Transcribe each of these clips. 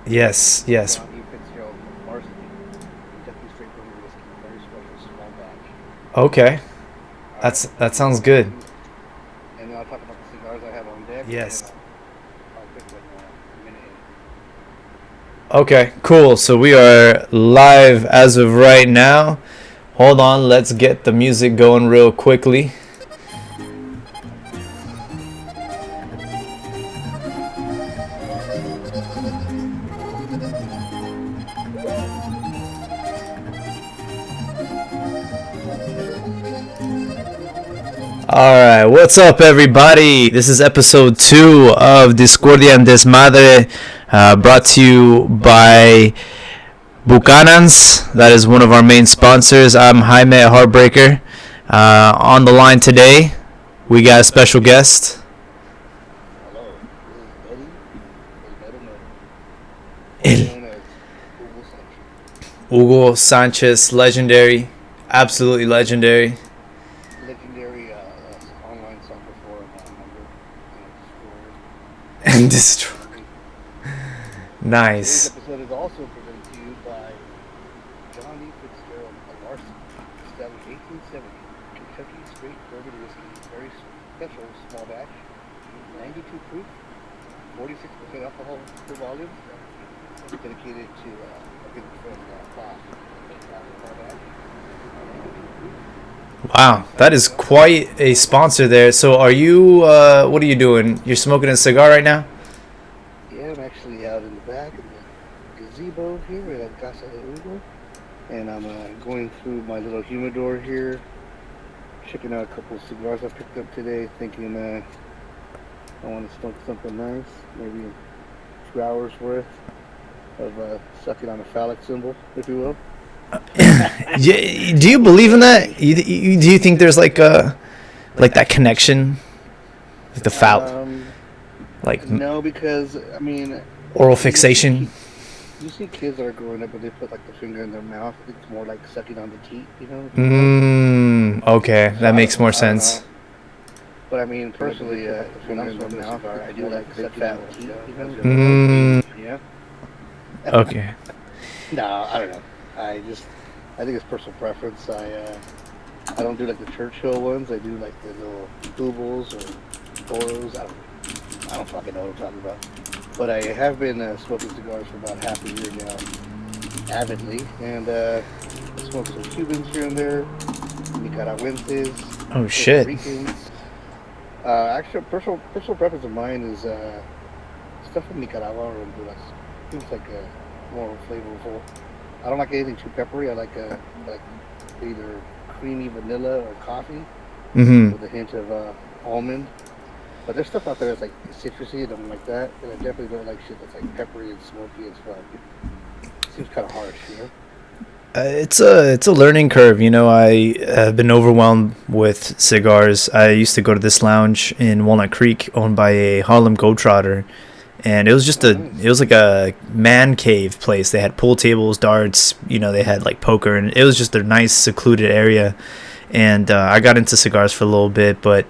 Yes, yes. John E. Fitzgerald Varsity, Kentucky Straight Bourbon Whiskey, very special small batch. Okay. All right, That and sounds good. then I'll talk about the cigars I have on deck, and then Yes. I'll pick one a minute in. Okay, cool. So we are live as of right now. Hold on, let's get the music going real quickly. All right, what's up, everybody? This is episode 2 of Discordia and Desmadre, brought to you by Buchanan's. That is one of our main sponsors. I'm Jaime at Heartbreaker. On the line today, we got a special guest. Hello, this is Eddie, El Mero Mero, formerly El known as Hugo Sanchez. Hugo Sanchez, legendary, absolutely legendary. Legendary online soccer forum member and destroyer. And destroy. Today's Nice. episode is also presented to you by John E. Fitzgerald Varsity, established 1870, Kentucky Straight Bourbon Whiskey, very special small batch, 92 proof, 46% alcohol per volume, dedicated to a good friend, Bob. Small batch, 92 proof, Wow, that is 47 alcohol. quite a sponsor there. So, are you? What are you doing? You're smoking a cigar right now? Yeah, I'm actually out in the back in the gazebo here at Casa de Hugo, and I'm going through my little humidor here, checking out a couple of cigars I picked up today, thinking I want to smoke something nice, maybe 2 hours worth of sucking on a phallic symbol, if you will. Do you believe in that? Do you think there's like that connection, like the foul, Um, like no, because I mean, oral you see, fixation? you see kids that are growing up and they put like the finger in their mouth. It's more like sucking on the teeth, if you will. Okay, So that makes more I don't sense. know. But I mean, personally, when I'm smoking a cigar, I do like sucking on the teeth. Mm, Yeah. okay. No, I don't know. I think it's personal preference. I don't do like the Churchill ones. I do like the little Bubbles or Toros. I don't fucking know what I'm talking about. But I have been smoking cigars for about half a year now, avidly, and I smoke some Cubans here and there, Nicaraguenses, Oh Costa shit. Ricans. Actually, personal preference of mine is stuff from Nicaragua or Honduras. Seems like more flavorful. I don't like anything too peppery. I like either creamy vanilla or coffee Mm-hmm. with a hint of almond. But there's stuff out there that's like citrusy. I don't like that, and I definitely don't like shit that's like peppery and smoky as fuck. Seems kind of harsh. It's a learning curve. I have been overwhelmed with cigars. I used to go to this lounge in Walnut Creek, owned by a Harlem Globetrotter, and it was just Oh, a nice. it was like a man cave place. They had pool tables, darts. They had like poker, and it was just a nice secluded area. And I got into cigars for a little bit, but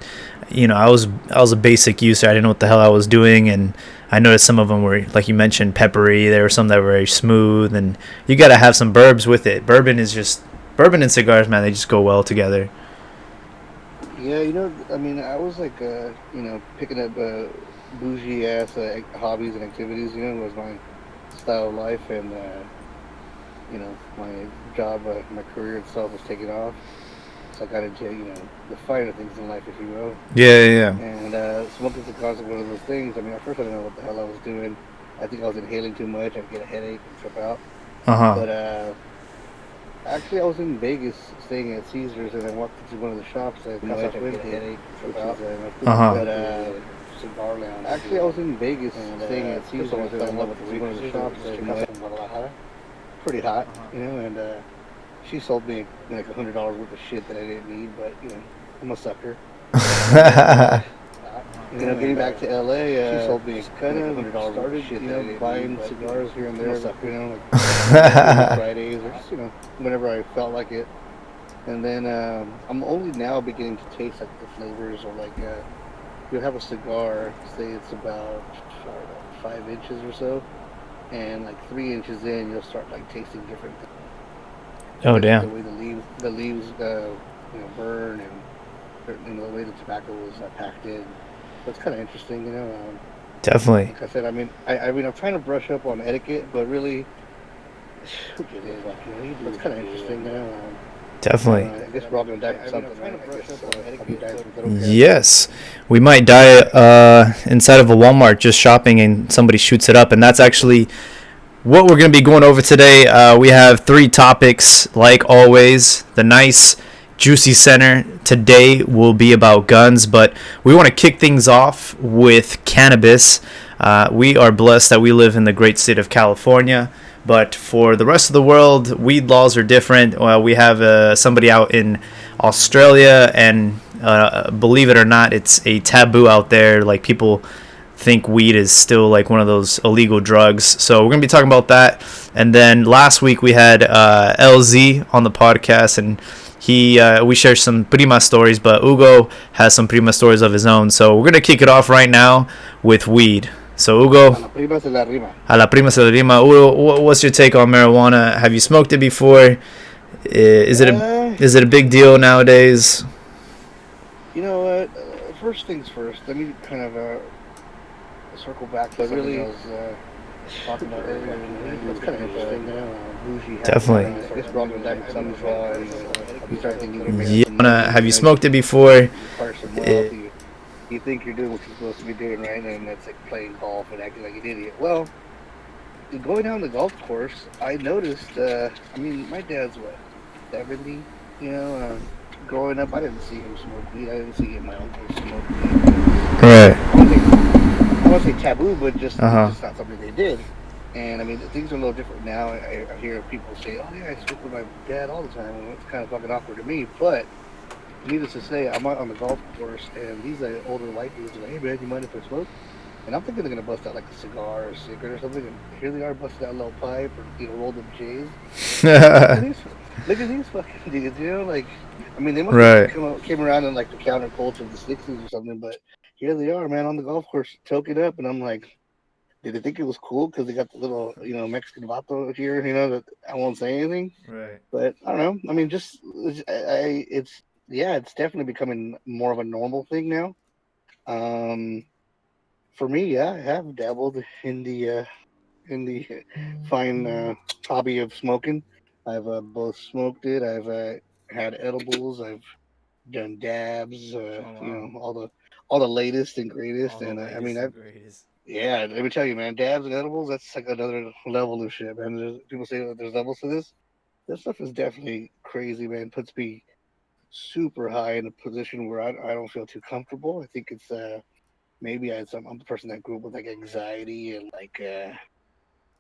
I was a basic user. I didn't know what the hell I was doing, and I noticed some of them were, like you mentioned, peppery. There were some that were very smooth, and you got to have some burbs with it. Bourbon and cigars, man. They just go well together. Yeah, I mean, I was like, picking up bougie ass hobbies and activities. Was my style of life, and my job, my career itself was taking off. So I got into the finer things in life, if you will. Yeah, yeah, And smoking cigars was one of those things. I mean, at first I didn't know what the hell I was doing. I think I was inhaling too much. I'd get a headache and trip out. yeah. Uh huh. But actually, I was in Vegas staying at Caesars, and I walked into one of the shops at Casa Fuente, which is Uh huh. but cigar lounge. Actually, I was in Vegas and staying at Caesars, and I walked into one of the shops at Casa Guadalajara. Pretty hot, and she sold me like $100 worth of shit that I didn't need, but I'm a sucker. And then getting back to LA, she sold me kind of $100 worth of shit that I didn't buying need, cigars here and there, like Fridays or just whenever I felt like it. And then I'm only now beginning to taste like the flavors, or like you'll have a cigar, say it's about 5 inches or so, and like 3 inches in, you'll start like tasting different things. Oh, Just like the damn. way the leaves, burn, and the way the tobacco was packed in. So it's kind of interesting, Definitely. Like I said, I mean, I'm trying to brush up on etiquette, but really, who gives a fuck? It's kind of interesting, I don't Definitely. know. I guess we're all gonna die from something, right? I guess I'll be dying from throat cancer. Yes. We might die inside of a Walmart just shopping and somebody shoots it up. And that's actually what we're going to be going over today. We have three topics, like always. The nice, juicy center today will be about guns, but we want to kick things off with cannabis. We are blessed that we live in the great state of California, but for the rest of the world, weed laws are different. We have somebody out in Australia, and believe it or not, it's a taboo out there. Like, people think weed is still like one of those illegal drugs. So we're gonna be talking about that. And then last week we had LZ on the podcast, and we shared some prima stories, but Hugo has some prima stories of his own. So we're gonna kick it off right now with weed. So A Hugo, la prima se la rima. a la prima se la rima. Hugo, what's your take on marijuana? Have you smoked it before? Is it a Uh, is it a big deal nowadays? you know what? First things first. Let me kind of circle back to something I was talking about earlier. It's kind of interesting, bougie habits. Definitely. I guess we're all gonna die from some draw, and you start thinking you're making Yeah. some money. Have you smoked it before? You acquire some wealth. You think you're doing what you're supposed to be doing, right? And that's like playing golf and acting like an idiot. Well, going down the golf course, I noticed. I mean, my dad's what, 70? You know, growing up, I didn't see him smoke weed. I didn't see my uncles smoke weed. It was Right. I won't say taboo, but just Uh it's huh. just not something they did. And I mean, things are a little different now. I hear people say, "Oh yeah, I smoke with my dad all the time," and it's kind of fucking awkward to me. But needless to say, I'm out on the golf course, and these older white dudes are like, "Hey man, you mind if I smoke?" And I'm thinking they're gonna bust out like a cigar or a cigarette or something, and here they are busting out a little pipe or rolled up J's. And I'm like, look at these fucking dudes, like, I mean, they must have Right. came around in like the counterculture of the '60s or something, but here they are, man, on the golf course, toking up, and I'm like, did they think it was cool because they got the little, Mexican vato here, that I won't say anything, Right. but I don't know. I mean, just it's yeah, it's definitely becoming more of a normal thing now. Um, for me, yeah, I have dabbled in the fine hobby of smoking. I've both smoked it. I've had edibles. I've done dabs. Oh wow. All the latest and greatest. All the And I mean, latest and greatest. yeah. Let me tell you, man, dabs and edibles. That's like another level of shit, man. People say that there's levels to this. This stuff is definitely crazy, man. Puts me super high in a position where I don't feel too comfortable. I think it's maybe I'm the person that grew up with like anxiety and like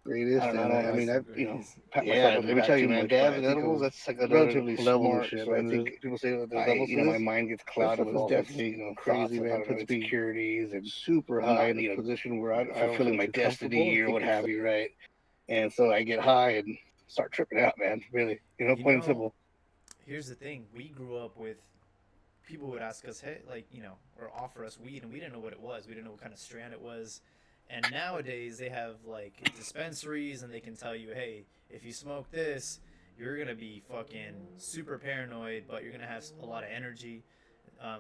greatest. All And the I mean, latest and greatest. pat myself on the back too much, but I think I was That's like another relatively level of smart. shit, So I man. think People say that there's levels to my this. mind gets That clouded stuff with is all this, definitely crazy, thoughts of, I man. don't know, Puts me insecurities and super high not, in a position where I don't fulfilling feel my too comfortable. I destiny or think what it's have you, right? and so I get high and start tripping out, man. Really, You plain and know, simple. here's the thing. We grew up with people would ask us, hey, like, or offer us weed, and we didn't know what it was. We didn't know what kind of strand it was. And nowadays, they have like dispensaries, and they can tell you, hey, if you smoke this, you're gonna be fucking super paranoid, but you're gonna have a lot of energy.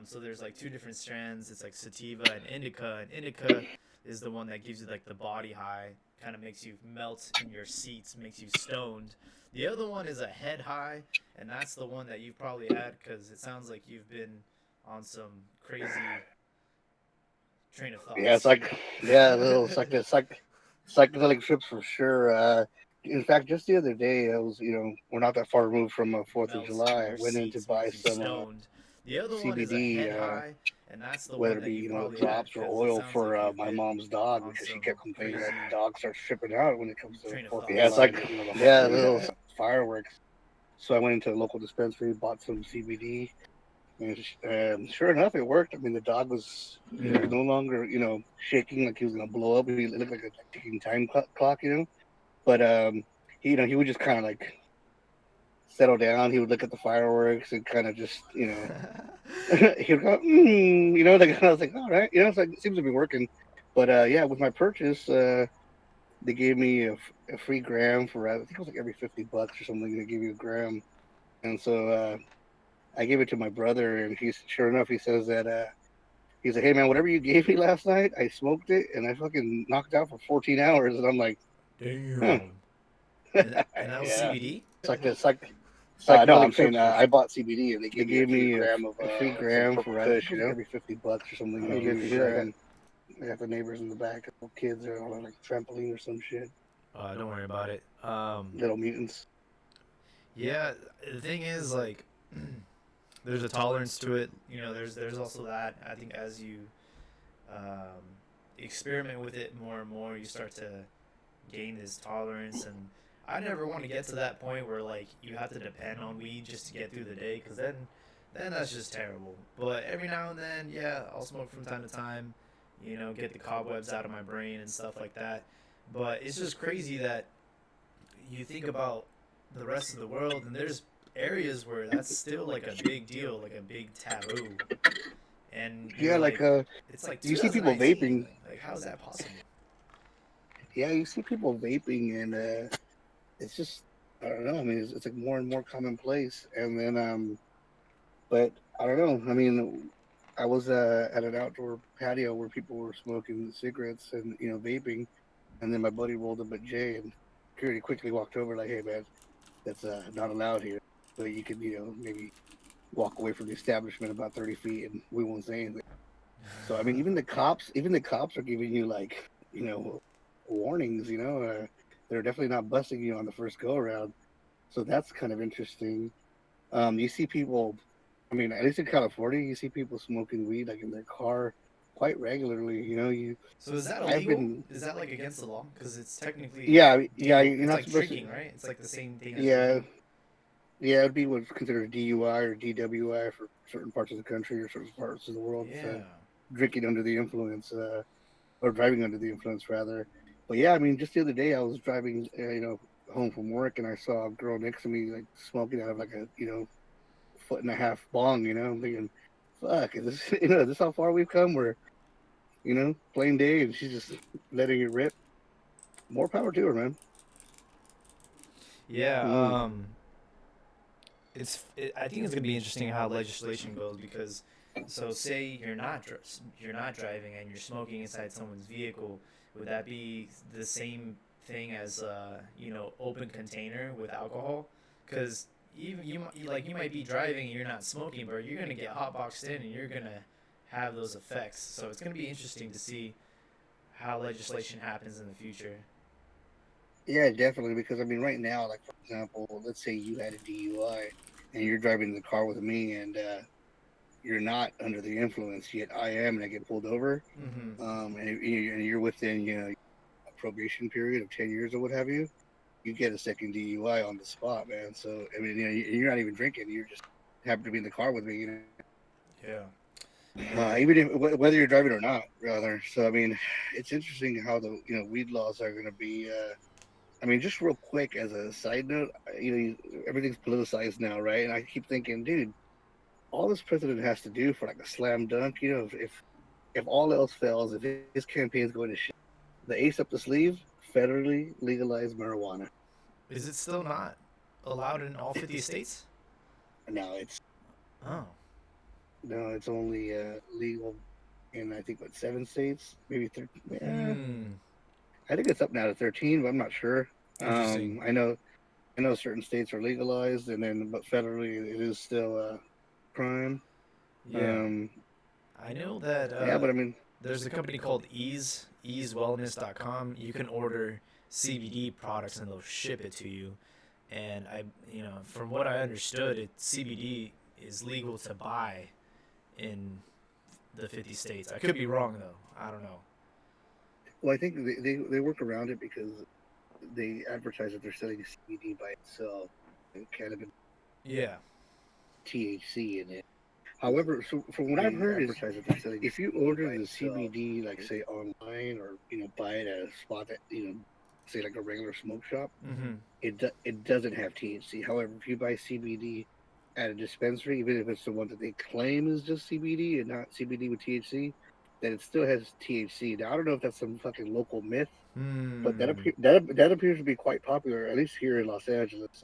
So there's like two different strands. It's like sativa and indica, and indica is the one that gives you like the body high, kind of makes you melt in your seats, makes you stoned. The other one is a head high, and that's the one that you've probably had because it sounds like you've been on some crazy train of Yeah, it's thoughts. like yeah, a little psychedelic trips for sure. In fact, just the other day, I was we're not that far removed from Fourth of Melts in July. I your went in to seats, buy makes you some stoned. The other one is a CBD, head high, and that's the one whether it that be you've probably had drops or because it oil sounds for like you've my been mom's dog on because she some kept complaining crazy that the dog starts tripping out when it comes to train of Fourth of thoughts. July. Yeah, little fireworks. So I went into a local dispensary, bought some CBD, and sure enough, it worked. I mean, the dog was he Yeah. was no longer shaking like he was gonna blow up. He looked like a ticking time clock. But he would just kind of like settle down. He would look at the fireworks and kind of just he would go like I was like, all right, it's like it seems to be working. But yeah, with my purchase, they gave me a free gram for I think it was like every $50 or something. They give you a gram, and so I gave it to my brother, and he's sure enough he says that he's like, hey man, whatever you gave me last night, I smoked it and I fucking knocked out for 14 hours, and I'm like, huh, Damn. And that was yeah, CBD? it's like no, I'm saying I bought CBD and They they gave gave me me a free some gram purple for I kush, think it was like every $50 or something. Oh, They give okay. you a gram. I got the neighbors in the back, little kids are on like a trampoline or some shit, Don't worry about it. little mutants. Yeah, the thing is, like, there's a tolerance to it. You know, there's also that. I think as you um, experiment with it more and more, you start to gain this tolerance. And I never want to get to that point where like you have to depend on weed just to get through the day, because then that's just terrible. But every now and then, yeah, I'll smoke from time to time. You know, get the cobwebs out of my brain and stuff like that. But it's just crazy that you think about the rest of the world, and there's areas where that's still like a big deal, like a big taboo. And Yeah, you're like like, it's like you see people 2019. vaping. Like how is that possible? Yeah, you see people vaping, and it's just I don't know. I mean, it's like more and more commonplace. And then but I don't know. I mean, I was at an outdoor patio where people were smoking cigarettes and vaping, and then my buddy rolled up at Jay, and security quickly walked over like, "Hey man, that's not allowed here. But you could maybe walk away from the establishment about 30 feet, and we won't say anything." So I mean, even the cops are giving you like warnings. They're definitely not busting you on the first go around. So that's kind of interesting. You see people. I mean, at least in California, you see people smoking weed like in their car quite regularly. So is that I've illegal? been, Is that like against the law? Because it's technically yeah, DU. you're It's not like supposed to. drinking, right? It's like the same thing as Yeah, drinking. yeah, it'd be what's considered DUI or DWI for certain parts of the country or certain parts of the world. It's, Yeah. drinking under the influence, or driving under the influence, rather. But yeah, I mean, just the other day I was driving, home from work, and I saw a girl next to me like smoking out of like a foot and a half bong. I'm thinking, fuck, is this is this how far we've come? We're plain day, and she's just letting it rip. More power to her, man. Yeah. Mm. I think it's gonna be interesting how legislation goes, because, so say you're not driving and you're smoking inside someone's vehicle, would that be the same thing as open container with alcohol? Because you might be driving and you're not smoking, but you're gonna get hotboxed in and you're gonna have those effects. So it's gonna be interesting to see how legislation happens in the future. Yeah, definitely. Because I mean, right now, like for example, let's say you had a DUI and you're driving in the car with me, and you're not under the influence yet. I am, and I get pulled over. Mm-hmm. And you're within a probation period of 10 years or what have you. You get a second DUI on the spot, man. So I mean, you're not even drinking. You just happen to be in the car with me. Yeah. And Even if, whether you're driving or not, rather. So I mean, it's interesting how the weed laws are going to be. I mean, just real quick as a side note, everything's politicized now, right? And I keep thinking, dude, all this president has to do for like a slam dunk, if all else fails, if his campaign's going to shit, the ace up the sleeve, federally legalize marijuana. is it still not allowed in all 50 states? Now it's Oh. no, it's only legal in I think what 7 states, maybe 13. Yeah, Hmm. I think it's up now to 13, but I'm not sure. Interesting. I know certain states are legalized, and then but federally it is still crime. Yeah. Um, I know that yeah, but I mean, there's a company called easewellness.com. You can order CBD products and they'll ship it to you. And from what I understood, CBD is legal to buy in the 50 states. I could be wrong though. I don't know. well, I think they work around it because they advertise that they're selling CBD by itself and cannabis Yeah. THC in it. However, so from what I've heard is if you order the CBD, like say online or buy it at a spot that say like a regular smoke shop, Mm-hmm. it doesn't have THC. However, if you buy CBD at a dispensary, even if it's the one that they claim is just CBD and not CBD with THC, then it still has THC. Now I don't know if that's some fucking local myth But that Hmm. that appears to be quite popular, at least here in Los Angeles.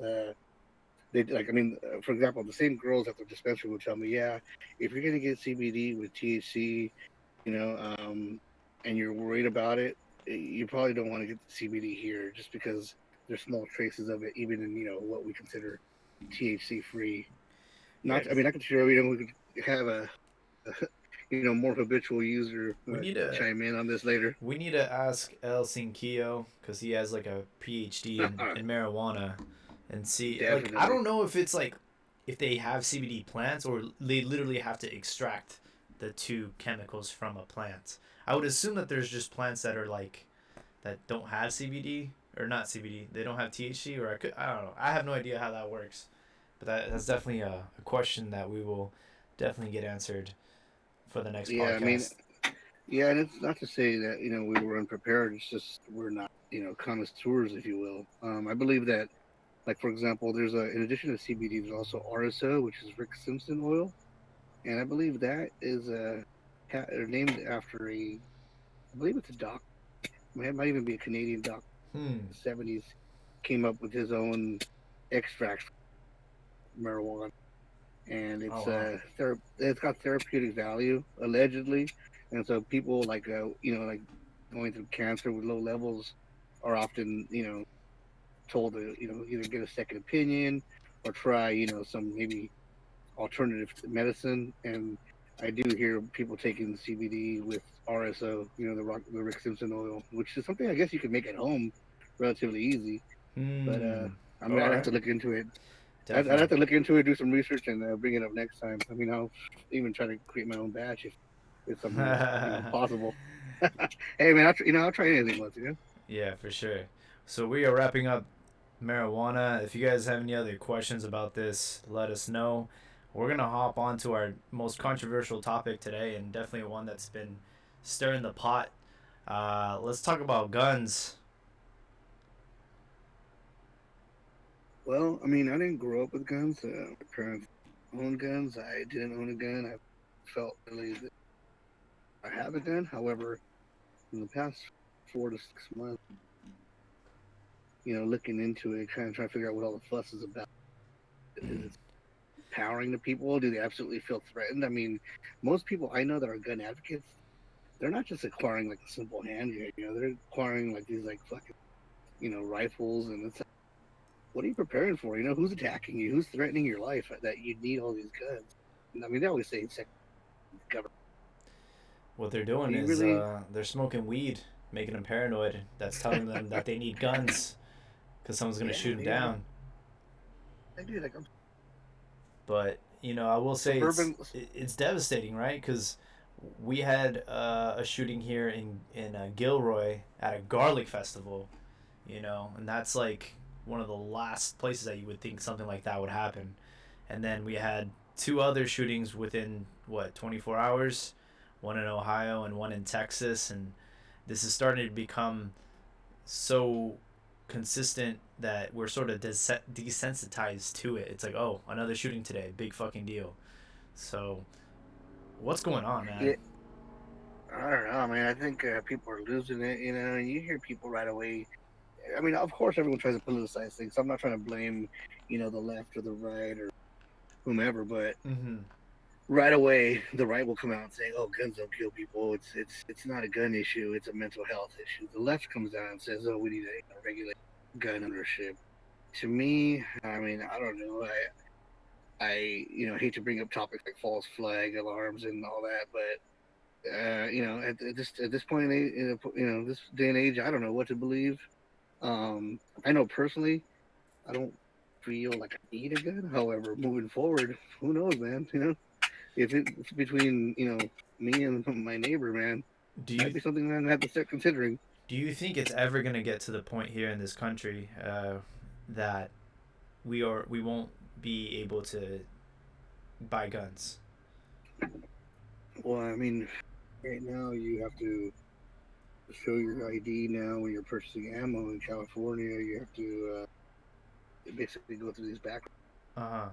They like, I mean, for example, the same girls at the dispensary would tell me, yeah, if you're gonna get CBD with THC, you know, and you're worried about it, you probably don't want to get the CBD here, just because there's small traces of it, even in what we consider THC free. Yeah, Not, I 'cause mean, I could sure we could have a more habitual user we need to chime in on this later. we need to ask El Cinquillo because he has like a PhD in marijuana, and see, like, I Definitely. don't know if it's like if they have CBD plants or they literally have to extract the two chemicals from a plant. I would assume that there's just plants that are like that don't have CBD, or not CBD. They don't have THC, or I don't know. I have no idea how that works. But that's definitely a question that we will definitely get answered for the next Yeah, I mean, podcast. yeah, and it's not to say that we were unprepared. It's just we're not connoisseurs, if you will. I believe that, like, for example, there's a in addition to CBD, there's also RSO, which is Rick Simpson oil, and I believe that is named after I believe it's a doc. It might even be a Canadian doc. Hmm. In the '70s, came up with his own extract from marijuana, and Oh wow. it's got therapeutic value allegedly, and so people like like going through cancer with low levels are often told to either get a second opinion or try some maybe alternative medicine. And I do hear people taking CBD with RSO, the Rick Simpson oil, which is something I guess you could make at home relatively easy. But Hmm. I mean, All I'd have right. to look into it. I'd have Definitely. to look into it, do some research, and bring it up next time. I mean, I'll even try to create my own batch if it's something that's possible. Hey man, I'll try anything once. Yeah, for sure. So we are wrapping up marijuana. If you guys have any other questions about this, let us know. We're gonna hop on to our most controversial topic today, and definitely one that's been stirring the pot. Let's talk about guns. Well, I mean, I didn't grow up with guns. My parents owned guns. I didn't own a gun. I felt really that I have a gun. However, in the past 4 to 6 months, looking into it, kind of trying to figure out what all the fuss is about. Is it empowering the people? Do they absolutely feel threatened? I mean, most people I know that are gun advocates, they're not just acquiring like a simple handgun. They're acquiring like these like fucking rifles, and it's like, what are you preparing for? Who's attacking you? Who's threatening your life that you need all these guns? I mean, they always say it's government. What they're Do doing you is really? they're smoking weed, making them paranoid. That's telling them that they need guns because someone's gonna Yeah, shoot them yeah. down. I do. Like, I'm But I will say suburban. it's devastating, right? Because we had a shooting here in Gilroy at a garlic festival, and that's like one of the last places that you would think something like that would happen. And then we had two other shootings within what 24 hours, one in Ohio and one in Texas, and this is starting to become so consistent that we're sort of desensitized to it. It's like, oh, another shooting today, big fucking deal. So, what's going on, man? Yeah, I don't know, man. I think people are losing it. And you hear people right away. I mean, of course, everyone tries to politicize things. So I'm not trying to blame, the left or the right or whomever, but Mm-hmm. right away, the right will come out and say, "Oh, guns don't kill people. It's not a gun issue. It's a mental health issue." The left comes down and says, "Oh, we need to regulate gun ownership." To me, I mean, I don't know. I hate to bring up topics like false flag alarms and all that, but at this point in this day and age, I don't know what to believe. I know personally, I don't feel like I need a gun. However, moving forward, who knows, man? If it's between me and my neighbor, man, Do might you be something that I have to start considering. do you think it's ever gonna get to the point here in this country that we won't be able to buy guns? Well, I mean, right now you have to show your ID now when you're purchasing ammo in California. You have to basically go through these back. Uh huh.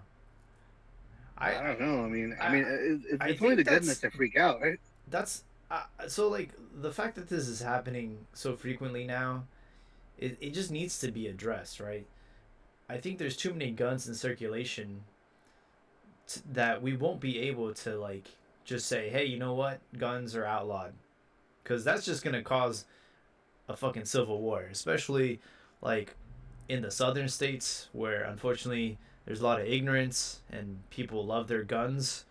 I don't know. I mean, I it's I only think the goodness that freak out, right? that's So like the fact that this is happening so frequently now, it just needs to be addressed, right? I think there's too many guns in circulation that we won't be able to like just say, hey, you know what, guns are outlawed, because that's just gonna cause a fucking civil war, especially like in the southern states where unfortunately there's a lot of ignorance and people love their guns,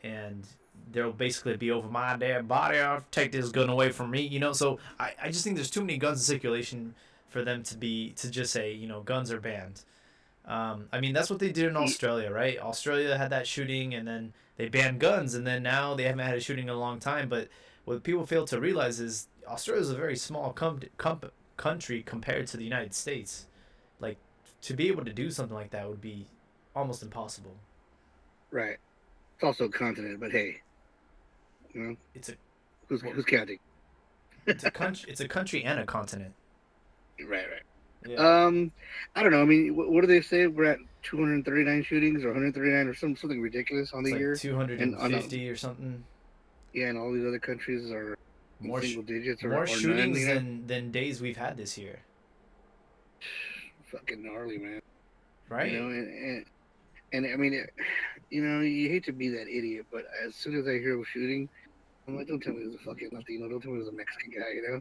and they'll basically be over my dead body. I'll take this gun away from me, you know. So I just think there's too many guns in circulation for them to just say, you know, guns are banned. I mean, that's what they did in Australia, right? Australia had that shooting, and then they banned guns, and then now they haven't had a shooting in a long time. But what people fail to realize is Australia is a very small country compared to the United States. Like, to be able to do something like that would be almost impossible. Right. It's also a continent, but hey, you know, It's a who's counting? it's a country. It's a country and a continent. Right, right. Yeah. I don't know. I mean, what do they say? We're at 239 shootings or 139 or something ridiculous on It's the like year, and on 250 or something. yeah, and all these other countries are in More single digits more or none. shootings than days we've had this year, Fucking gnarly, man. You right? know, and I mean, you hate to be that idiot, but as soon as I hear a shooting, I'm like, don't tell me it was a fucking Latino. Don't tell me it was a Mexican guy.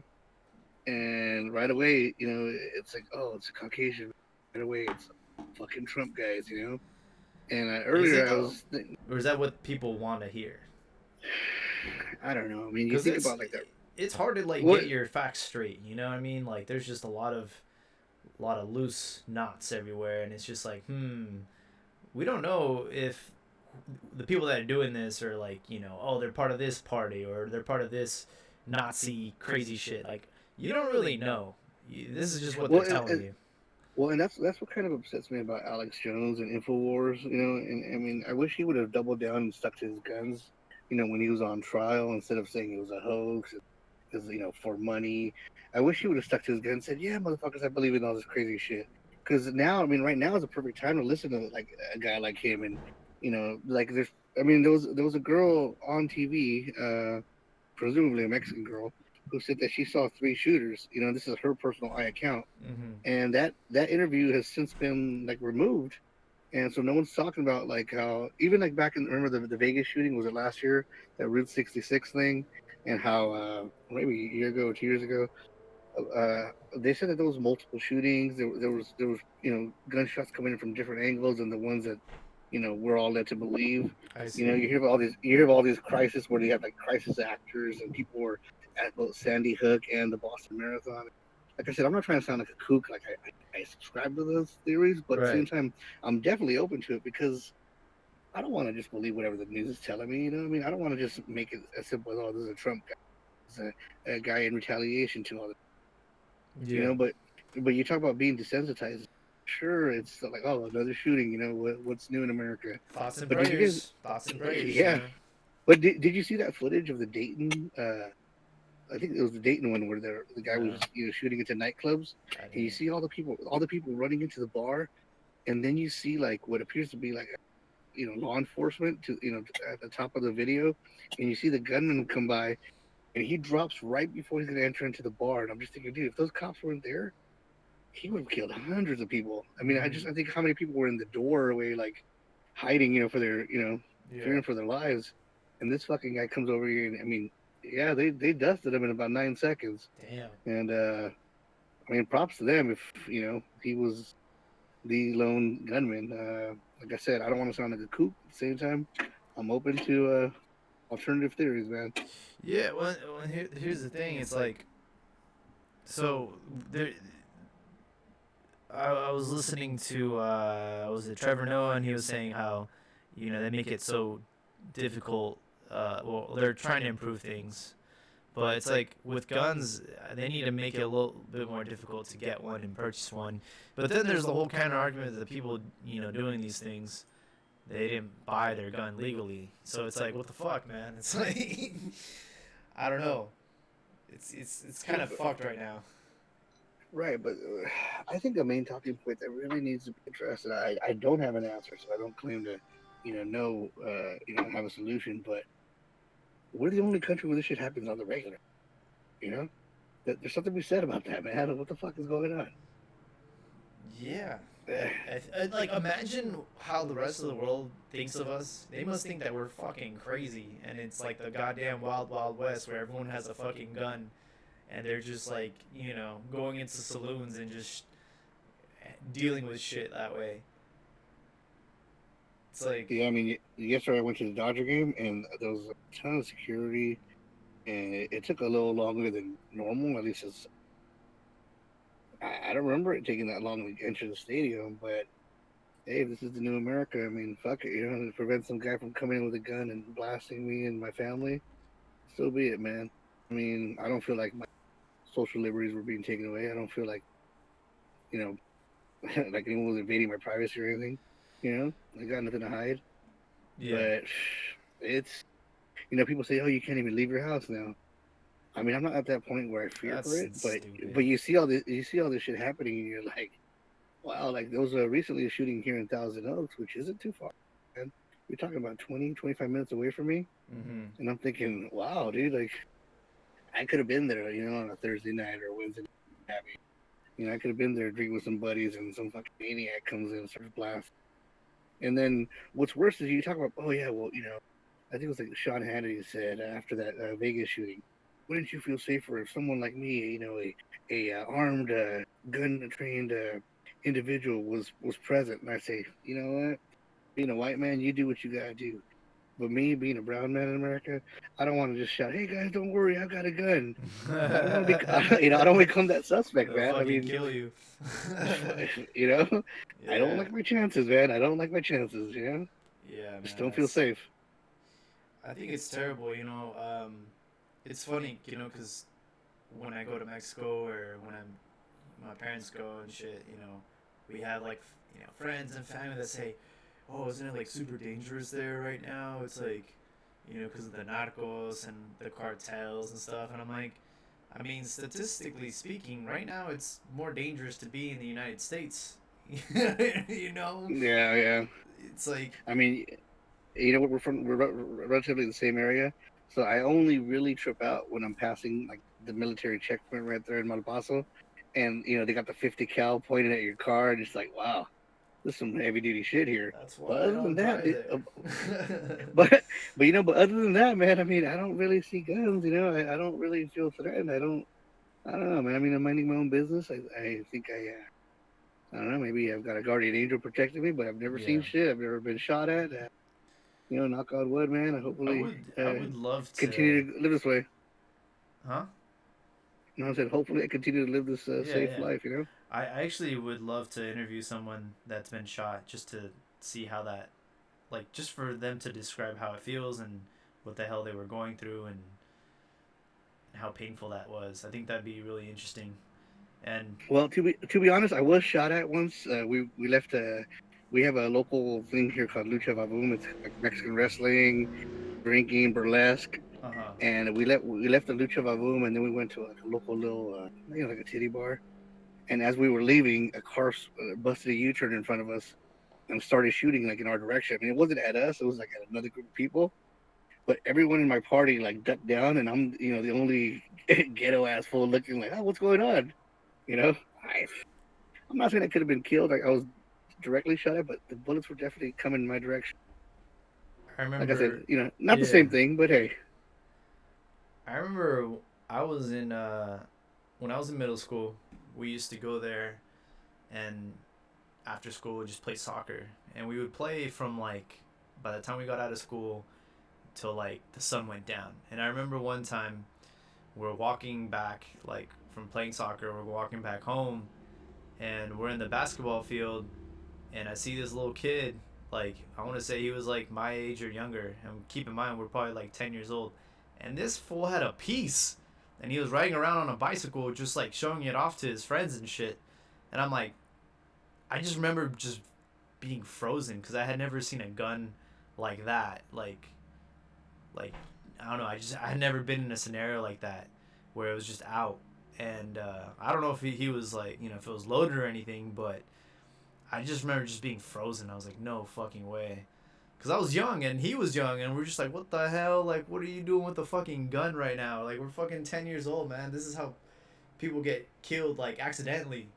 And right away, it's like, oh, it's a Caucasian. Right away, it's fucking Trump guys. And Is earlier it I though, was, or is that what people want to hear? I don't know. I mean, you Because think about like that. it's hard to like What? get your facts straight. You know what I mean? Like there's just a lot of loose knots everywhere, and it's just like, we don't know if the people that are doing this are like, oh, they're part of this party or they're part of this Nazi crazy shit. Like you don't really know. This is just what they're Well, telling you. and that's what kind of upsets me about Alex Jones and Infowars. And I mean, I wish he would have doubled down and stuck to his guns. When he was on trial, instead of saying it was a hoax, because for money. I wish he would have stuck to his gun and said, "Yeah, motherfuckers, I believe in all this crazy shit." Because now, I mean, right now is a perfect time to listen to like a guy like him, and like there's, I mean, there was a girl on TV, presumably a Mexican girl, who said that she saw three shooters. This is her personal eye account, Mm-hmm. and that interview has since been like removed, and so no one's talking about like how even like back in remember the Vegas shooting, was it last year, that Route 66 thing, and how maybe a year ago or 2 years ago, uh, they said that there was multiple shootings. There was gunshots coming in from different angles, and the ones that we're all led to believe. I see. You hear of all these crises where you have like crisis actors and people were at both Sandy Hook and the Boston Marathon. Like I said, I'm not trying to sound like a kook. Like I subscribe to those theories, but at the same Right. time, I'm definitely open to it because I don't want to just believe whatever the news is telling me. You know what I mean? I don't want to just make it as simple as, oh, this is a Trump guy, it's a guy in retaliation to all this. Yeah. But you talk about being desensitized. Sure, it's like, oh, another shooting. What's new in America? Thoughts and But did you guys? prayers. Thoughts and prayers. Yeah. But did you see that footage of the Dayton? I think it was the Dayton one where the guy was No, shooting into nightclubs, I and you didn't. see all the people running into the bar, and then you see like what appears to be like law enforcement to at the top of the video, and you see the gunman come by, and he drops right before he's gonna enter into the bar, and I'm just thinking, dude, if those cops weren't there, he would have killed hundreds of people. I mean, I Mm-hmm. think how many people were in the doorway, like hiding, for their, Yeah. fearing for their lives. And this fucking guy comes over here, and I mean, yeah, they dusted him in about 9 seconds. Damn. And I mean, props to them if he was the lone gunman. Like I said, I don't want to sound like a kook. At the same time, I'm open to alternative theories, man. Yeah. Well here's the thing. It's like, so there. I was listening to was it Trevor Noah, and he was saying how, they make it so difficult. Well, they're trying to improve things, but it's like with guns, they need to make it a little bit more difficult to get one and purchase one. But then there's the whole counter argument that the people, doing these things, they didn't buy their gun legally. So it's like, what the fuck, man? It's like, I don't know. It's kind of fucked right now. Right, but I think the main talking point that really needs to be addressed, and I don't have an answer, so I don't claim to, have a solution. But we're the only country where this shit happens on the regular. You know, there's something to be said about that, man. What the fuck is going on? Yeah. Like, imagine how the rest of the world thinks of us. They must think that we're fucking crazy, and it's like the goddamn wild, wild west where everyone has a fucking gun, and they're just like, going into saloons and just dealing with shit that way. It's like, Yeah, I mean, yesterday I went to the Dodger game, and there was a ton of security, and it took a little longer than normal. At least I don't remember it taking that long to enter the stadium, but hey, this is the new America. I mean, fuck it, to prevent some guy from coming in with a gun and blasting me and my family, so be it, man. I mean, I don't feel like my social liberties were being taken away. I don't feel like, you know, like anyone was invading my privacy or anything. I got nothing to hide. yeah, But it's, people say, oh, you can't even leave your house now. I mean, I'm not at that point where I fear for that's it, but stupid. you see all this shit happening, and you're like, wow, like there was recently a shooting here in Thousand Oaks, which isn't too far. And you're talking about 20, 25 minutes away from me, Mm-hmm. and I'm thinking, wow, dude, like I could have been there, on a Thursday night or Wednesday night. I could have been there drinking with some buddies, and some fucking maniac comes in and starts blasting. And then what's worse is you talk about, oh yeah, well, I think it was like Sean Hannity said after that Vegas shooting, wouldn't you feel safer if someone like me, a armed, gun trained individual was present? And I say, you know what? Being a white man, you do what you gotta do. But me, being a brown man in America, I don't want to just shout, "Hey guys, don't worry, I've got a gun." I don't want to be, I don't want to become that suspect, They'll man. I fucking mean, kill you. you know, I don't Yeah, like my chances, man. I don't like my chances. yeah, Just man. don't feel That's. safe. I think it's terrible. It's funny, because when I go to Mexico or when my parents go and shit, we have like friends and family that say, "Oh, isn't it like super dangerous there right now?" It's like, because of the narcos and the cartels and stuff, and I'm like, I mean, statistically speaking, right now it's more dangerous to be in the United States. you know, Yeah, yeah. it's like, I mean, we're relatively the same area, so I only really trip out when I'm passing like the military checkpoint right there in Malpaso, and they got the 50 cal pointed at your car, and it's like, wow, there's some heavy duty shit here. that's But why I other than don't that, drive there. but other than that, man, I mean, I don't really see guns. I don't really feel threatened. I don't know, man. I mean, I'm minding my own business. I think I don't know. Maybe I've got a guardian angel protecting me, but I've never seen Yeah, shit. I've never been shot at. Knock on wood, man. I I hopefully would I would love to, continue to live this way. huh? I said, hopefully I continue to live this Yeah, safe yeah. life. I actually would love to interview someone that's been shot just to see how that, like, just for them to describe how it feels and what the hell they were going through and how painful that was. I think that'd be really interesting. And Well, to be honest, I was shot at once. We left. We have a local thing here called Lucha Vavoom. It's like Mexican wrestling, drinking, burlesque, uh huh. and we left the Lucha Vavoom, and then we went to like a local little, like a titty bar. And as we were leaving, a car busted a U-turn in front of us and started shooting like in our direction. I mean, it wasn't at us; it was like at another group of people. But everyone in my party like ducked down, and I'm the only ghetto ass fool looking like, oh, what's going on? You know, I I'm not saying I could have been killed. Like I was directly shot at, but the bullets were definitely coming in my direction. I Like I said, remember. not the Yeah, same thing, but hey, I remember. I was in when I was in middle school. We used to go there, and after school we'd just play soccer, and we would play from like by the time we got out of school till like the sun went down. And I remember one time we're walking back like from playing soccer, we're walking back home, and we're in the basketball field, and I see this little kid, like I want to say he was like my age or younger, and keep in mind we're probably like 10 years old, and this fool had a piece, and he was riding around on a bicycle just like showing it off to his friends and shit, and I'm like, I just remember just being frozen because I had never seen a gun like that, like I don't know. I had never been in a scenario like that where it was just out, and I don't know if he was like if it was loaded or anything, but I just remember just being frozen. I was like, no fucking way. Because I was young and he was young, and we're just like, what the hell? Like, what are you doing with a fucking gun right now? Like, we're fucking 10 years old, man. This is how people get killed, like, accidentally.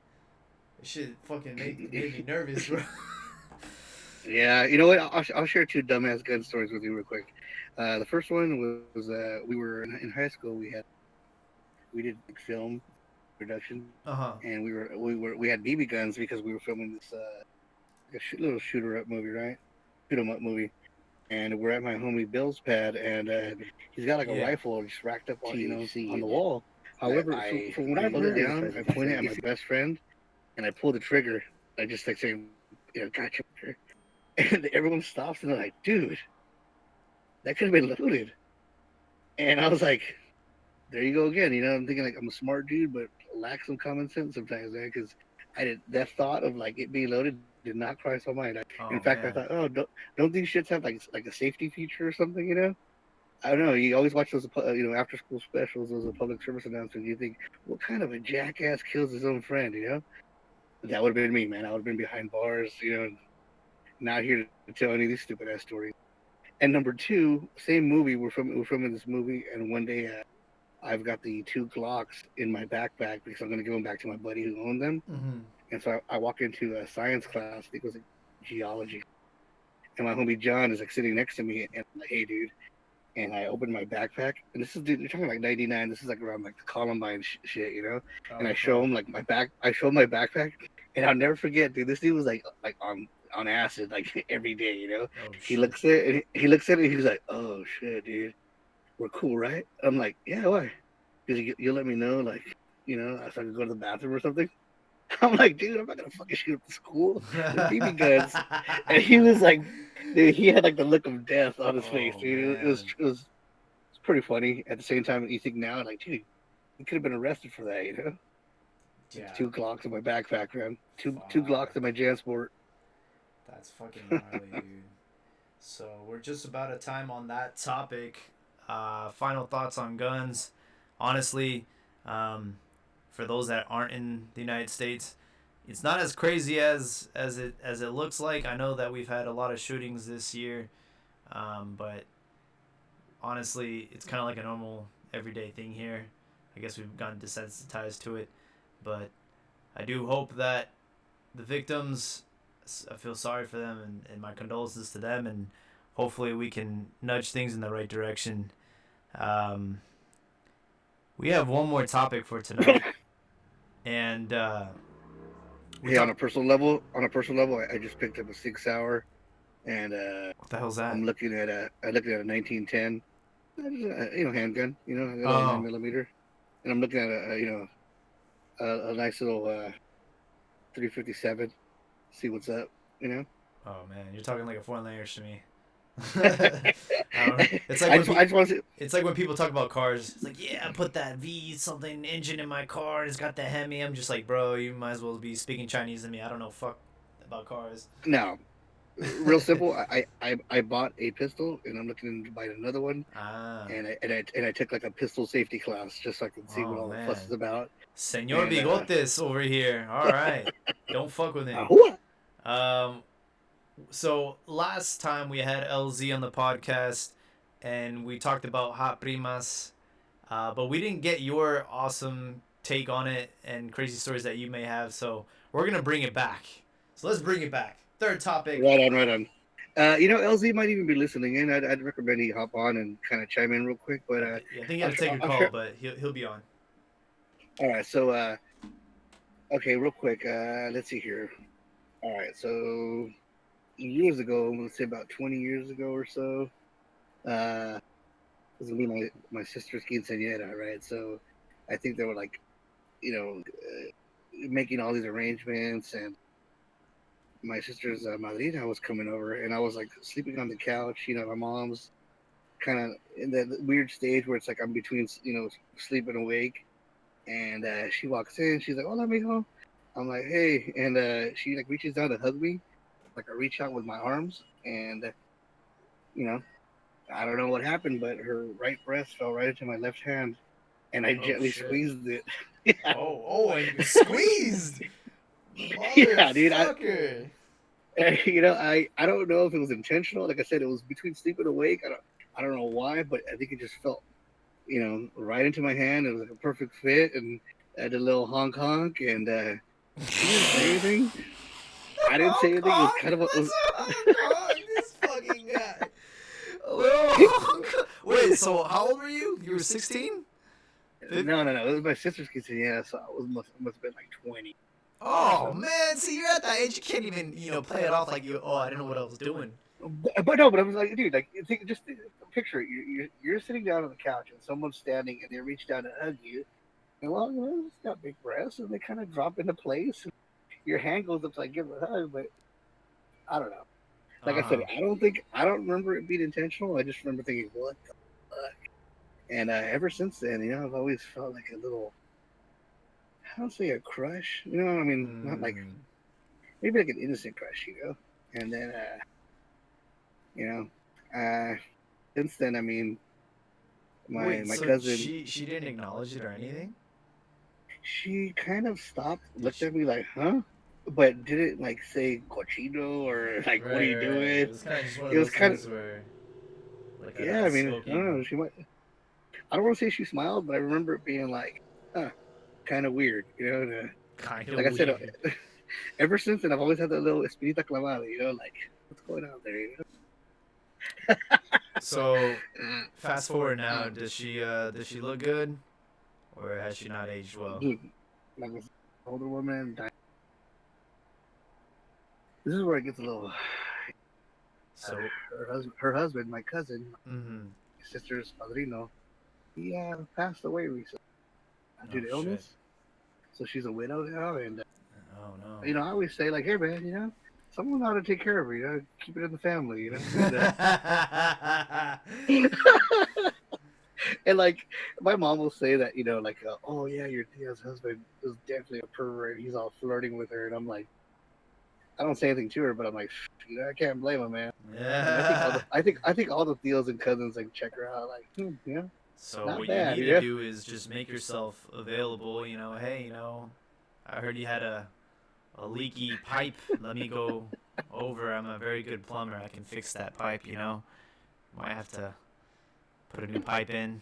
This shit fucking made me nervous, bro. Yeah, you know what? I'll share two dumbass gun stories with you real quick. The first one was we were in high school. We did like, film production, Uh-huh. and we had BB guns because we were filming this like a little shooter up movie, right? Shoot 'em up movie. And we're at my homie Bill's pad, and he's got like a Yeah. rifle just racked up on on the wall. However, from what I put it down, I pointed at my best friend, and I pulled the trigger. I just like saying, gotcha. And everyone stops and they're like, dude, that could have been loaded. And I was like, there you go again. I'm thinking like I'm a smart dude, but lack some common sense sometimes, man. Because that thought of like it being loaded did not cross my mind. In fact, I Man. thought, oh, don't these shits have like a safety feature or something? I don't know. You always watch those, after school specials, those public service announcements. You think, what kind of a jackass kills his own friend? That would have been me, man. I would have been behind bars, not here to tell any of these stupid ass stories. And number two, same movie. We're filming this movie, and one day I've got the two Glocks in my backpack because I'm going to give them back to my buddy who owned them. Mm-hmm. And so I walk into a science class. I think it was like geology, and my homie John is like sitting next to me, and I'm like, "Hey, dude." And I open my backpack, and this is, dude, you're talking like '99. This is like around like the Columbine shit. And I show him like I show him my backpack, and I'll never forget, dude. This dude was like on acid like every day. Oh, He shit. looks at it, and he looks at it, and he's like, "Oh shit, dude, we're cool, right?" I'm like, "Yeah, why?" Because you'll let me know, like, if I could go to the bathroom or something. I'm like, dude, I'm not gonna fucking shoot up the school with BB guns. And he was like, dude, he had like the look of death on his face, Oh, dude. man. It was pretty funny. At the same time, you think now, like, dude, you could have been arrested for that. Yeah. Two Glocks in my backpack, man. Two Fuck. Glocks in my JanSport. That's fucking gnarly, dude. So we're just about at time on that topic. Final thoughts on guns. Honestly, for those that aren't in the United States, it's not as crazy as it looks like. I know that we've had a lot of shootings this year, but honestly, it's kind of like a normal everyday thing here. I guess we've gotten desensitized to it, but I do hope that the victims, I feel sorry for them, and my condolences to them, and hopefully we can nudge things in the right direction. We have one more topic for tonight, and Hey, on a personal level, I just picked up a 6 hour, and what the hell's that? I'm looking at a 1910, handgun, I got a 9 millimeter, and I'm looking at a nice little 357. See what's up. Oh man, you're talking like a foreign language to me. I don't know. I just want to see. It's like when people talk about cars. It's like, yeah, I put that V something engine in my car. It's got the Hemi. I'm just like, bro, you might as well be speaking Chinese to me. I don't know fuck about cars. No, real simple. I bought a pistol, and I'm looking to buy another one. And I took like a pistol safety class just so I can see what all the fuss is about. Senor Bigotes over here. All right, don't fuck with him. So last time we had LZ on the podcast, and we talked about hot primas, but we didn't get your awesome take on it and crazy stories that you may have. So we're gonna bring it back. So let's bring it back. Third topic. Right on. LZ might even be listening in. I'd recommend he hop on and kind of chime in real quick. But I think he had to take a call, but he'll be on. All right. So okay, real quick. Let's see here. All right. So years ago, let's say about 20 years ago or so, this is gonna be my sister's quinceañera, right? So I think they were like, making all these arrangements, and my sister's madrina was coming over, and I was like sleeping on the couch. My mom's kind of in that weird stage where it's like I'm between, sleep and awake, and she walks in. She's like, "Hola, mijo." I'm like, "Hey," and she like reaches down to hug me. Like I reach out with my arms, and I don't know what happened, but her right breast fell right into my left hand, and I gently squeezed it. Yeah. Oh, and you squeezed. Yeah, dude. You know, I don't know if it was intentional. Like I said, it was between sleep and awake. I don't know why, but I think it just felt, right into my hand. It was like a perfect fit, and I did a little honk honk, and she didn't say anything. I didn't say Hong anything. It was Kong? kind of a, What's a Hong Kong? This fucking guy. A little Hong Kong. Wait, so how old were you? You were 16? no. It was my sister's kitchen. Yeah, so I must have been like 20. Oh So, man, see you're at that age you can't even, play it off like you I didn't know what I was doing. but no, but I was like, dude, like, just picture it. You're sitting down on the couch, and someone's standing, and they reach down to hug you. And well, it's got big breasts, and they kind of drop into place. And your hand goes up to like give a hug, but I don't know. Like I said, Uh-huh. I don't remember it being intentional. I just remember thinking, what the fuck? And ever since then, I've always felt like a little, I don't say a crush, I mean, not like, Mm. maybe like an innocent crush, And then, you know, since then, I mean, Wait, my so cousin, she didn't acknowledge it or anything? she kind of stopped, Did looked she? at me like, huh? But didn't like say cochino or like, what are Right, you right. doing? It was kind of just one of It was those kind of, things where, like yeah, a I mean, I don't smoking, know. I don't want to say she smiled, but I remember it being like, huh, kind of weird, And, kind of like I said, weird. ever since then, I've always had that little espinita clavada, like, what's going on there, So, fast forward Uh, now, does she look good, or has she not aged well? dude, like this older woman, this is where it gets a little. So, Her husband, my cousin, mm-hmm. my sister's padrino, he passed away recently due Oh to shit. illness. So she's a widow now, and Oh no. I always say like, hey man, someone ought to take care of her, keep it in the family, and and like my mom will say that, like, oh yeah, your Tia's husband is definitely a pervert. He's all flirting with her, and I'm like, I don't say anything to her, but I'm like, I can't blame him, man. And Yeah. I think all the Theos and cousins like check her out, like, So not what you bad, need to do is just make yourself available. Hey, I heard you had a leaky pipe. Let me go over. I'm a very good plumber. I can fix that pipe. Might have to put a new pipe in.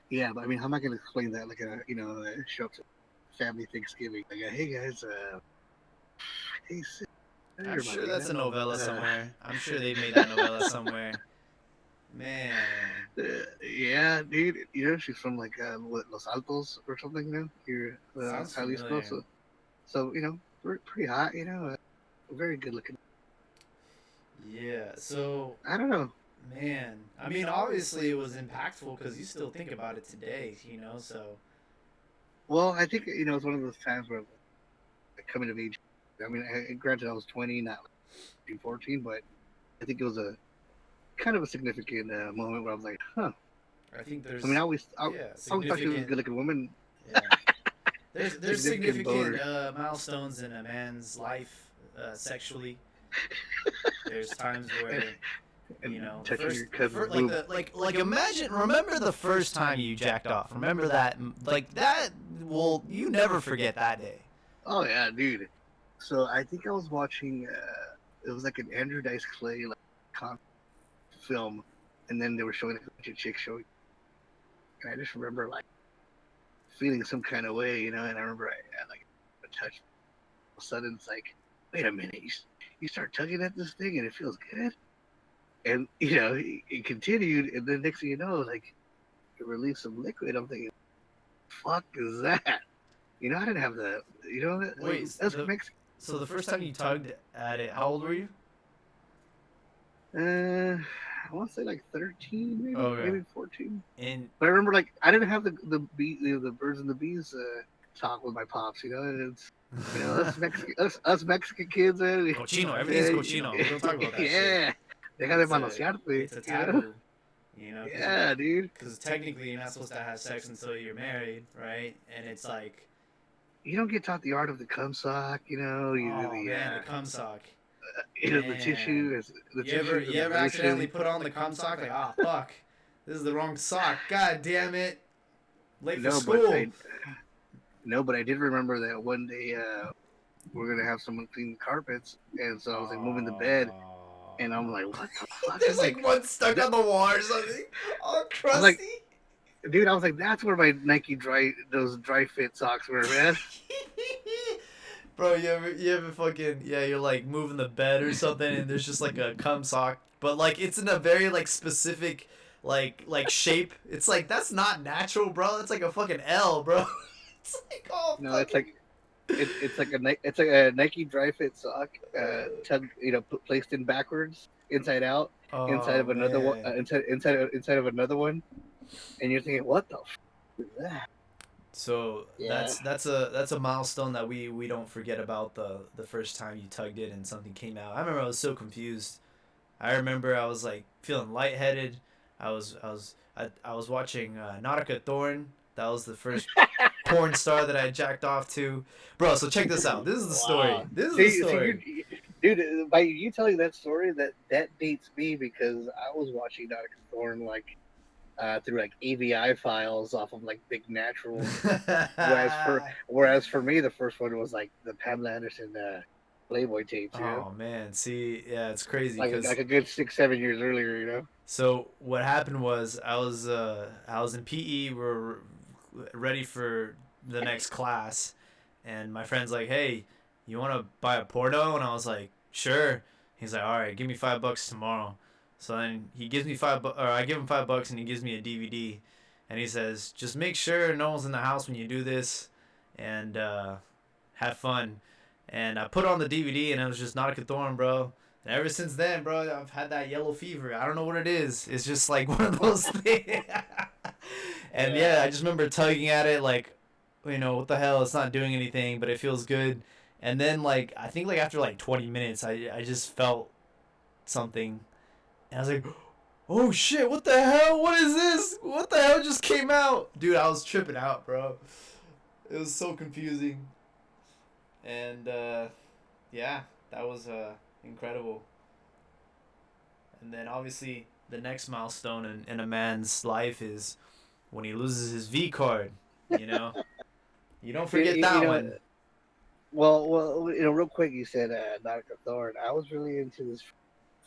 Yeah, but I mean, how am I gonna explain that? Like, show up to family Thanksgiving, like, hey guys, hey, I'm you're my sure that's Rita. a novella somewhere. I'm sure they made that novella somewhere. Man. Yeah, dude. She's from like what, Los Altos or something, here, Sounds Jalisco. familiar. So pretty hot, very good looking. Yeah, so, I don't know. man. I mean, obviously it was impactful because you still think about it today, so. Well, I think it's one of those times where like, coming of age. I mean, granted, I was 20, not like 14, but I think it was a kind of a significant moment where I was like, huh. I think I mean, there's, yeah, I always thought she was a significant, good looking woman. yeah. There's Significant significant boner. milestones in a man's life sexually. There's times where And the touching your the cousin's like boob. the like remember the first time you jacked off. Remember that like that. Well, you never forget that day. Oh yeah, dude. So I think I was watching. It was like an Andrew Dice Clay like film, and then they were showing like, a bunch of chicks showing, and I just remember like feeling some kind of way, And I remember I like a touch. All of a sudden, it's like, wait a minute, you start tugging at this thing, and it feels good, and it continued, and then next thing you know, like it released some liquid. I'm thinking, fuck is that? I didn't have the, Wait, that's Mexican. so the first time you tugged at it, how old were you? I want to say like 13, Oh yeah. maybe 14. And But I remember like I didn't have the birds and the bees talk with my pops. It's us Mexican kids. cochino, everything's cochino. We don't talk about that shit. Yeah, they got to manosearte. It's a taboo, because Yeah, dude. technically you're not supposed to have sex until you're married, right? And it's like, You don't get taught the art of the cum sock. You do oh man, the cum sock. the tissue, the You ever accidentally put on the cum sock? Like, ah, fuck, this is the wrong sock. God damn it, late for No, school. no, but I did remember that one day. we're gonna have someone clean the carpets, and so I was like moving the bed, Oh. and I'm like, what the fuck? There's like one stuck on the wall or something, all I was like, crusty. dude, I was like, that's where my Nike those dry fit socks were, man. Bro, you ever fucking you're like moving the bed or something and there's just like a cum sock, but like it's in a very like specific like shape. It's like that's not natural, bro. It's like a fucking L, bro. It's like all No, it's fucking like it's like a Nike dry fit sock, placed in backwards, inside out, inside oh of another one, man. inside of another one, and you're thinking, what the f- is that? So Yeah. that's a milestone that we don't forget about the first time you tugged it and something came out. I remember I was so confused. I remember I was like feeling lightheaded. I was watching Nautica Thorn. That was the first porn star that I jacked off to, bro. So check this out. This is the story. Wow. This is the You're, story. dude. By you telling that story, that dates me because I was watching Nautica Thorn like through like AVI files off of like Big Natural. Whereas for me, the first one was like the Pamela Anderson Playboy tapes. You know, Oh man, see, yeah, it's crazy like because a good 6 7 years earlier. You know. so what happened was I was in PE. We're ready for the next class, and my friend's like, "Hey, you want to buy a porno?" And I was like, "Sure." He's like, "All right, give me $5 tomorrow." So then he gives me or I give him $5, and he gives me a DVD, and he says, "Just make sure no one's in the house when you do this, and have fun." And I put on the DVD, and it was just Nautica Thorn, bro. And ever since then, bro, I've had that yellow fever. I don't know what it is. It's just like one of those things. And yeah, Yeah. I just remember tugging at it, like, what the hell? It's not doing anything, but it feels good. And then, like, I think, like, after, like, 20 minutes, I just felt something. And I was like, oh, shit, what the hell? What is this? What the hell just came out? Dude, I was tripping out, bro. It was so confusing. And, yeah, that was incredible. And then, obviously, the next milestone in a man's life is when he loses his V card, you know? You don't forget You that know. one. Real quick, you said Nautica Thorn. I was really into this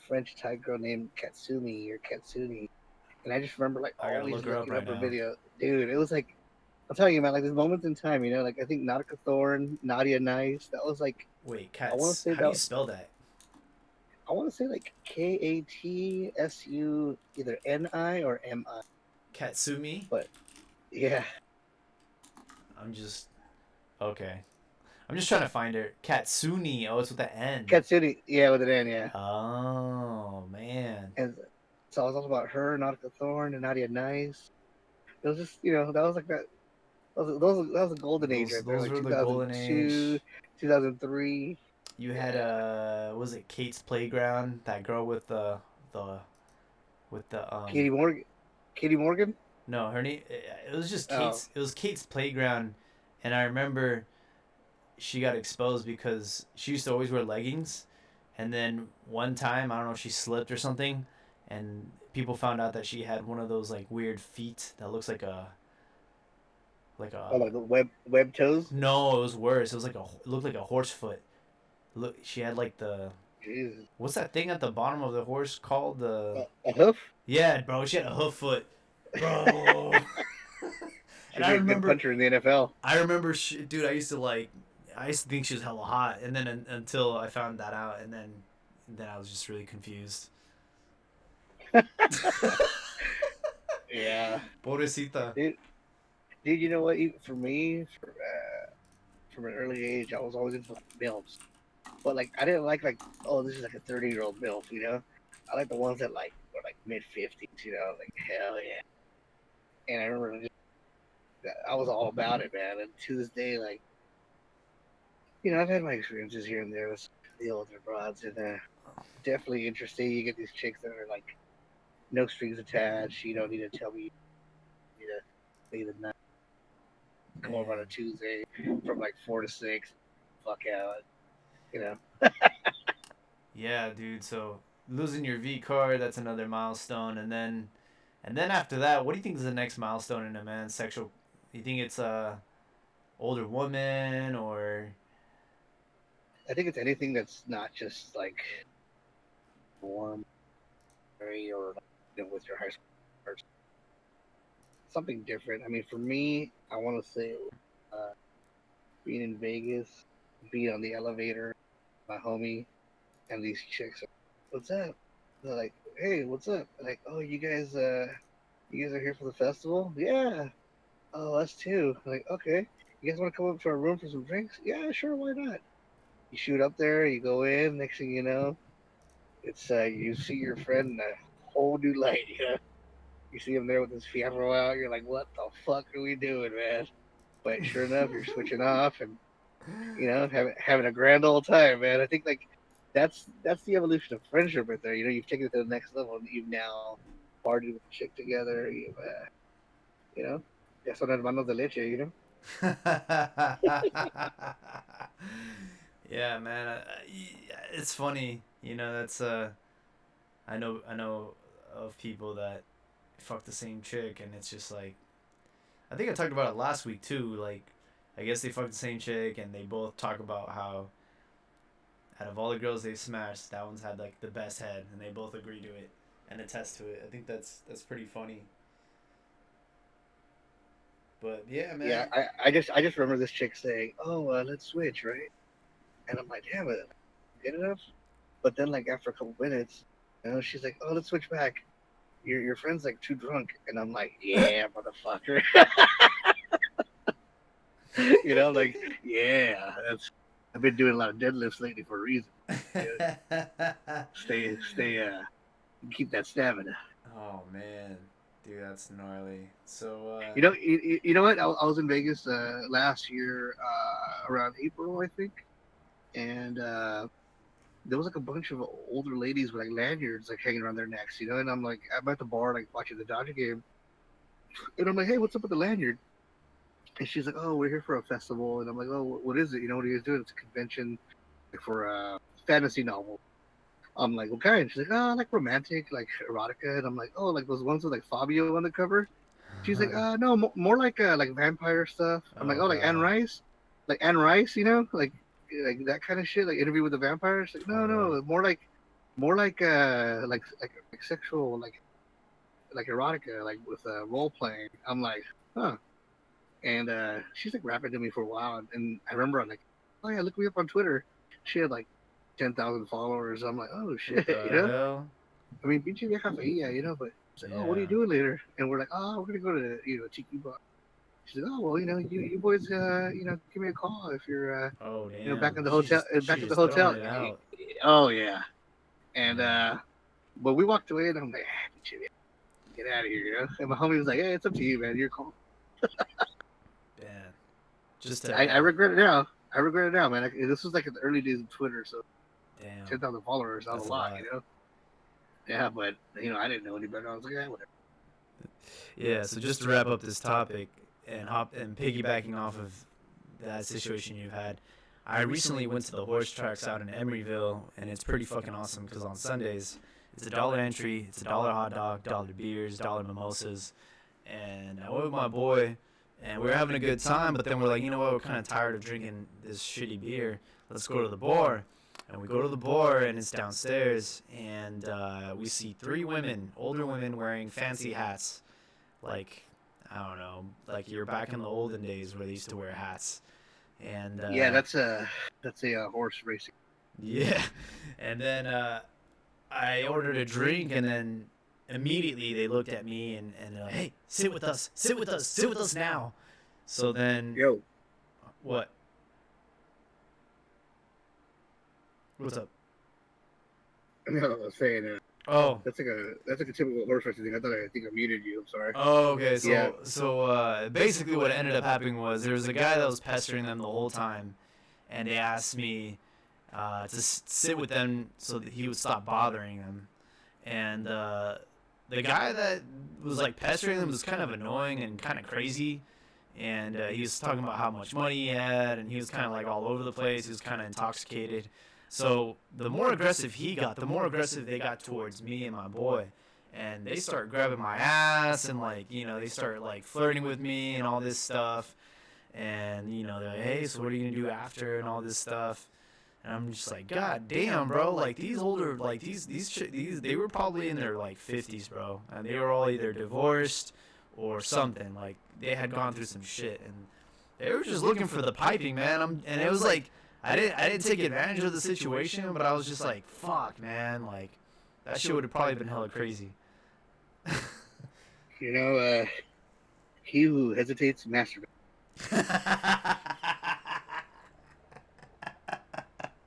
French Thai girl named Katsumi or Katsuni, and I just remember like I gotta always look her up looking right up her now. video. Dude, it was like I'm telling you, man, like there's moments in time, like I think Nautica Thorn, Nadia Nice, that was like Wait, I want to Cats. say How do that you spell that? I want to say like Katsu either Ni or Mi, Katsumi? but yeah, I'm just. Okay. I'm just trying to find her. Katsuni. Oh, it's with the N. Katsuni, yeah, with an N, yeah, Oh, man. and so I was all about her, Nautica Thorn, and Nadia Nice. It was just that was like that. That was a golden age Those right there, those like were the golden 2002, age. 2003. You had Yeah, was it Kate's Playground? That girl with the with the Katie Morgan. Katie Morgan. no, her name it was just Oh, Kate's Playground, and I remember she got exposed because she used to always wear leggings, and then one time I don't know if she slipped or something, and people found out that she had one of those like weird feet that looks like oh, a like the web toes. no, it was worse. It was like it looked like a horse foot. Look, she had like the Jesus, what's that thing at the bottom of the horse called the a hoof. yeah, bro. She had a hoof foot, bro. And She'd be a good puncher in the NFL. dude. I used to think she was hella hot, and then until I found that out, and then I was just really confused. Yeah, Pobrecita. dude. Dude, you know what? For me, from an early age, I was always into like milfs, but like I didn't like oh this is like a 30-year-old milf, I like the ones that like were like mid 50s, like hell yeah. And I remember I was all about it, man. And to this day, like I've had my experiences here and there with the older broads, and definitely interesting. You get these chicks that are like no strings attached. You don't need to tell me you need to stay the night. Come over on a Man. Tuesday from like 4 to 6. Fuck out, you know. Yeah, dude. So losing your V card, that's another milestone, and then after that, what do you think is the next milestone in a man's sexual? You think it's a older woman or I think it's anything that's not just like warm, or with your high school or something different. I mean, for me, I want to say being in Vegas, being on the elevator, my homie, and these chicks are, what's up? They're like, hey, what's up? Like, oh, you guys are here for the festival? Yeah. Oh, us too. Like, okay. You guys want to come up to our room for some drinks? Yeah, sure, why not? You shoot up there, you go in, next thing you know, it's you see your friend in a whole new light, you know? You see him there with his fierro out, you're like, what the fuck are we doing, man? But sure enough, you're switching off and having a grand old time, man. I think like that's the evolution of friendship right there. You know, you've taken it to the next level, and you've now partied with a chick together. You know, ya son hermanos de leche. You know. Yeah, man. It's funny, That's I know of people that fuck the same chick, and it's just like I think I talked about it last week too. Like, I guess they fuck the same chick, and they both talk about how out of all the girls they've smashed, that one's had like the best head, and they both agree to it and attest to it. I think that's pretty funny. But yeah, Yeah, man. I just remember this chick saying, "Oh, let's switch, right?" And I'm like, "Damn it, good enough." But then like after a couple minutes, she's like, "Oh, let's switch back. Your friend's like too drunk," and I'm like, "Yeah, motherfucker." Like, yeah, that's. I've been doing a lot of deadlifts lately for a reason. Stay, keep that stamina. Oh man, dude, that's gnarly. So You know what? I was in Vegas last year around April, I think, and there was like a bunch of older ladies with like lanyards like hanging around their necks, and I'm like, I'm at the bar like watching the Dodger game, and I'm like, hey, what's up with the lanyard? And she's like, oh, we're here for a festival, and I'm like, oh, what is it? What are you guys doing? It's a convention for fantasy novel. I'm like, okay. And she's like, oh, like romantic, like erotica. And I'm like, oh, like those ones with like Fabio on the cover. She's like, no, more like vampire stuff. I'm like, oh oh, god. Like Anne Rice, like that kind of shit, like Interview with the Vampire. She's like, Oh no, right. no, more like sexual, like erotica, like with role playing. I'm like, huh. And she's like rapping to me for a while, and I remember I'm like, oh yeah, look me up on Twitter. She had like 10,000 followers. I'm like, oh What shit, the hell? I mean, pinche vieja feia, but it's like, oh, what are you Yeah. doing later? And we're like, oh, we're gonna go to Tiki Bar. She's like, oh well, you boys, give me a call if you're Oh back damn. in the hotel, She's back at the just throwing hotel. it out. Oh yeah, and Man. but we walked away, and I'm like, get out of here, And my homie was like, hey, it's up to you, man. You're cool. Man. Just to I regret it now. I regret it now, man. This was like in the early days of Twitter, so damn. 10,000 followers, that was That's a a lot, lot. Yeah, but I didn't know any better. I was like, yeah, whatever. Yeah, so just to wrap up this topic and piggybacking off of that situation you've had, I recently went to the horse tracks out in Emeryville, and it's pretty fucking awesome because on Sundays it's a dollar entry, it's a dollar hot dog, dollar beers, dollar mimosas, and I went with my boy, and we were having a good time. But then we're like, you know what? We're kind of tired of drinking this shitty beer. Let's go to the bar. And we go to the bar, and it's downstairs, and we see three women, older women, wearing fancy hats, like I don't know, like you're back in the olden days where they used to wear hats. And Yeah, that's a horse racing. yeah, and then I ordered a drink, and then immediately they looked at me and they're like, "Hey, sit with us, sit with us, sit with us now." So then, Yo, what? What's up? no, I was saying Oh, that's like a typical horse racing thing. I think I muted you. I'm sorry. oh, okay. Yeah. So basically, what ended up happening was there was a guy that was pestering them the whole time, and they asked me to sit with them so that he would stop bothering them. And the guy that was like pestering them was kind of annoying and kind of crazy. And he was talking about how much money he had, and he was kind of like all over the place. He was kind of intoxicated. So the more aggressive he got, the more aggressive they got towards me and my boy. And they start grabbing my ass, and like, they start like flirting with me and all this stuff. And they're like, hey, so what are you gonna do after and all this stuff. And I'm just like, God damn, bro. Like these older, like these, they were probably in their like 50s, bro, and they were all either divorced or something. Like they had gone through some shit, and they were just looking for the piping, man. And it was like, I didn't take advantage of the situation, but I was just like, fuck, man. Like that shit would have probably been hella crazy. You know, he who hesitates masturbates.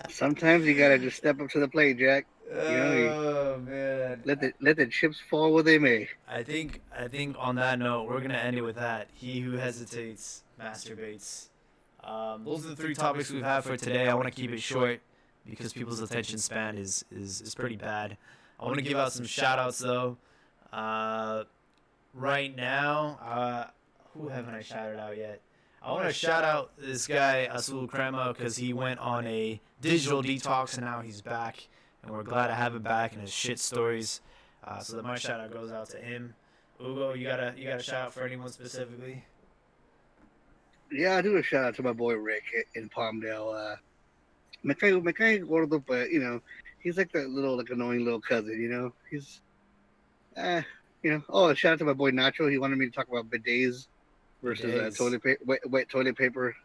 Sometimes you gotta just step up to the plate, Jack. You know, Oh man. let the chips fall where they may. I think on that note, we're gonna end it with that. He who hesitates masturbates. Those are the three topics we've had for today. I want to keep it short because people's attention span is pretty bad. I want to give out some shout outs though. Right now, who haven't I shouted out yet? I want to shout out this guy Azul Crema because he went on a digital detox and now he's back, and we're glad to have him back and his shit stories. So that my shout out goes out to him. Ugo, you got a shout out for anyone specifically? Yeah, I do a shout out to my boy Rick in Palmdale. Me cae gordo, but you know, he's like that little like annoying little cousin. You know, he's you know. Oh, a shout out to my boy Nacho. He wanted me to talk about bidets versus wet toilet paper.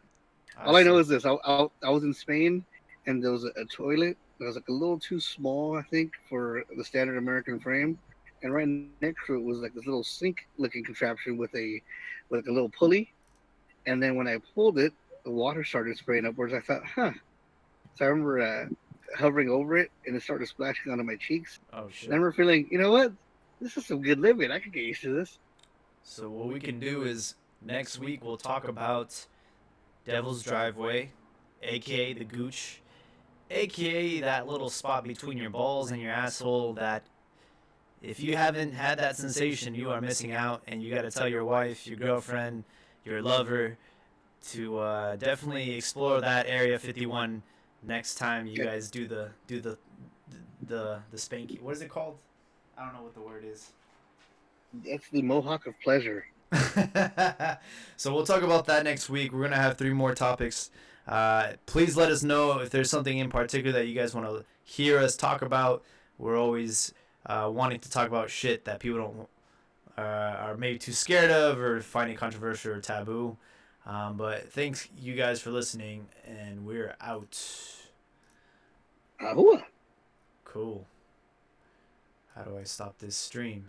All I know is this: I was in Spain, and there was a toilet that was like a little too small, I think, for the standard American frame. And right next to it was like this little sink-looking contraption with like a little pulley. And then when I pulled it, the water started spraying upwards. I thought, huh. So I remember hovering over it, and it started splashing onto my cheeks. Oh shit! I remember feeling, you know what? This is some good living. I could get used to this. So what we can do is next week we'll talk about Devil's Driveway, aka the gooch, aka that little spot between your balls and your asshole that if you haven't had that sensation, you are missing out, and you got to tell your wife, your girlfriend, your lover to definitely explore that Area 51 next time you guys do the spanky. What is it called? I don't know what the word is. That's the Mohawk of pleasure. So we'll talk about that next week. We're gonna have 3 more topics. Please let us know if there's something in particular that you guys want to hear us talk about. We're always wanting to talk about shit that people don't are maybe too scared of or finding controversial or taboo. But thanks you guys for listening, and we're out. Ahua. Cool. How do I stop this stream?